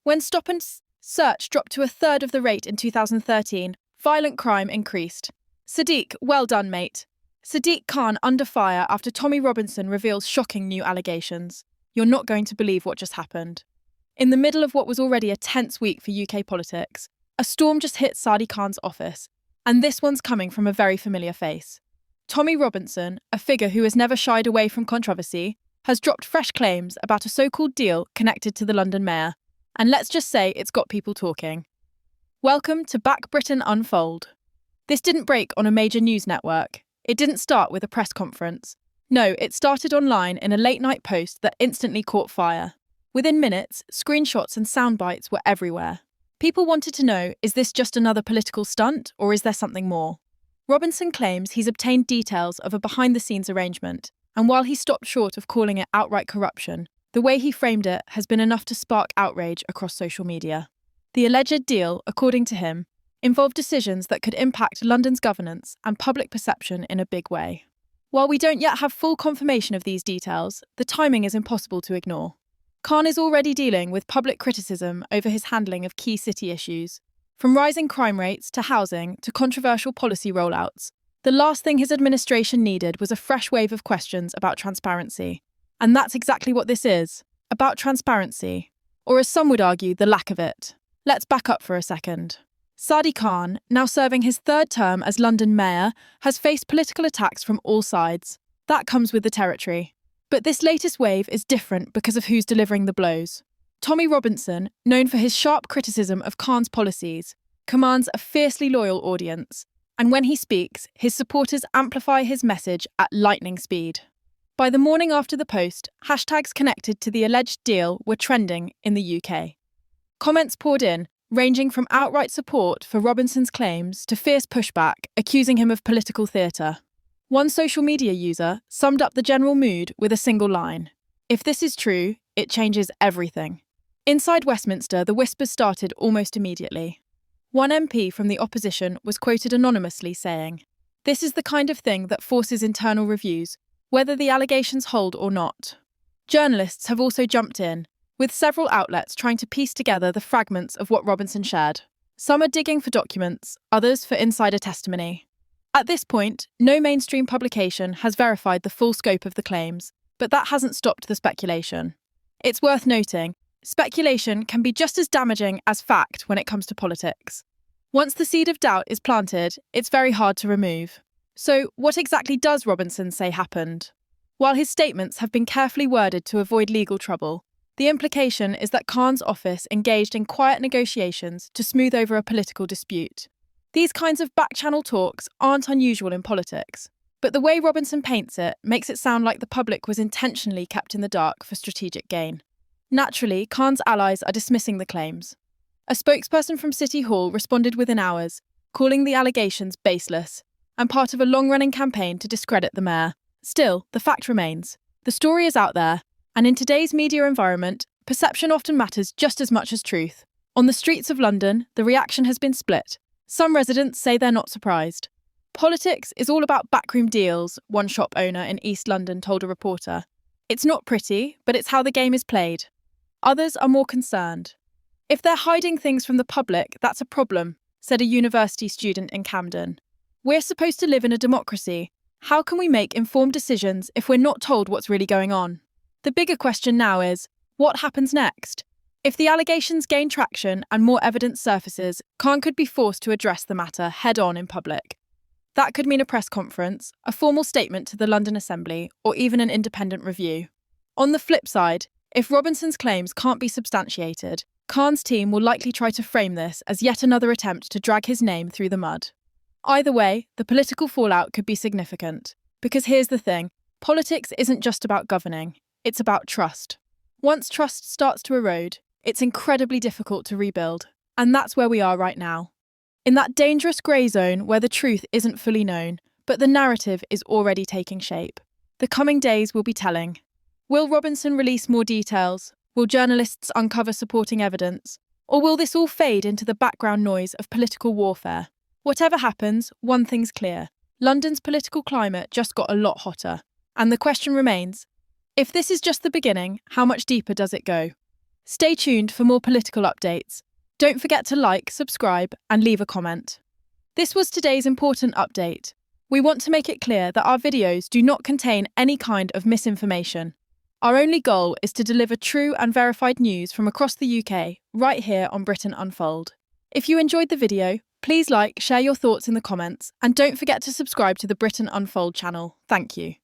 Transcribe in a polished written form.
When stop and search dropped to a third of the rate in 2013, violent crime increased. Sadiq, well done, mate. Sadiq Khan under fire after Tommy Robinson reveals shocking new allegations. You're not going to believe what just happened. In the middle of what was already a tense week for UK politics, a storm just hit Sadiq Khan's office, and this one's coming from a very familiar face. Tommy Robinson, a figure who has never shied away from controversy, has dropped fresh claims about a so-called deal connected to the London mayor, and let's just say it's got people talking. Welcome to Back Britain Unfold. This didn't break on a major news network. It didn't start with a press conference. No, it started online in a late-night post that instantly caught fire. Within minutes, screenshots and sound bites were everywhere. People wanted to know, is this just another political stunt, or is there something more? Robinson claims he's obtained details of a behind-the-scenes arrangement, and while he stopped short of calling it outright corruption, the way he framed it has been enough to spark outrage across social media. The alleged deal, according to him, involved decisions that could impact London's governance and public perception in a big way. While we don't yet have full confirmation of these details, the timing is impossible to ignore. Khan is already dealing with public criticism over his handling of key city issues. From rising crime rates to housing to controversial policy rollouts, the last thing his administration needed was a fresh wave of questions about transparency. And that's exactly what this is, about transparency, or as some would argue, the lack of it. Let's back up for a second. Sadiq Khan, now serving his third term as London mayor, has faced political attacks from all sides. That comes with the territory. But this latest wave is different because of who's delivering the blows. Tommy Robinson, known for his sharp criticism of Khan's policies, commands a fiercely loyal audience, and when he speaks, his supporters amplify his message at lightning speed. By the morning after the post, hashtags connected to the alleged deal were trending in the UK. Comments poured in, ranging from outright support for Robinson's claims to fierce pushback, accusing him of political theatre. One social media user summed up the general mood with a single line: "If this is true, it changes everything." Inside Westminster, the whispers started almost immediately. One MP from the opposition was quoted anonymously saying, "This is the kind of thing that forces internal reviews, whether the allegations hold or not." Journalists have also jumped in, with several outlets trying to piece together the fragments of what Robinson shared. Some are digging for documents, others for insider testimony. At this point, no mainstream publication has verified the full scope of the claims, but that hasn't stopped the speculation. It's worth noting, speculation can be just as damaging as fact when it comes to politics. Once the seed of doubt is planted, it's very hard to remove. So, what exactly does Robinson say happened? While his statements have been carefully worded to avoid legal trouble, the implication is that Khan's office engaged in quiet negotiations to smooth over a political dispute. These kinds of back-channel talks aren't unusual in politics, but the way Robinson paints it makes it sound like the public was intentionally kept in the dark for strategic gain. Naturally, Khan's allies are dismissing the claims. A spokesperson from City Hall responded within hours, calling the allegations baseless, and part of a long-running campaign to discredit the mayor. Still, the fact remains. The story is out there, and in today's media environment, perception often matters just as much as truth. On the streets of London, the reaction has been split. Some residents say they're not surprised. Politics is all about backroom deals, one shop owner in East London told a reporter. It's not pretty, but it's how the game is played. Others are more concerned. If they're hiding things from the public, that's a problem, said a university student in Camden. We're supposed to live in a democracy. How can we make informed decisions if we're not told what's really going on? The bigger question now is, what happens next? If the allegations gain traction and more evidence surfaces, Khan could be forced to address the matter head-on in public. That could mean a press conference, a formal statement to the London Assembly, or even an independent review. On the flip side, if Robinson's claims can't be substantiated, Khan's team will likely try to frame this as yet another attempt to drag his name through the mud. Either way, the political fallout could be significant. Because here's the thing, politics isn't just about governing, it's about trust. Once trust starts to erode, it's incredibly difficult to rebuild. And that's where we are right now. In that dangerous grey zone where the truth isn't fully known, but the narrative is already taking shape. The coming days will be telling. Will Robinson release more details? Will journalists uncover supporting evidence? Or will this all fade into the background noise of political warfare? Whatever happens, one thing's clear. London's political climate just got a lot hotter. And the question remains, if this is just the beginning, how much deeper does it go? Stay tuned for more political updates. Don't forget to like, subscribe, and leave a comment. This was today's important update. We want to make it clear that our videos do not contain any kind of misinformation. Our only goal is to deliver true and verified news from across the UK, right here on Britain Unfold. If you enjoyed the video, please like, share your thoughts in the comments, and don't forget to subscribe to the Britain Unfold channel. Thank you.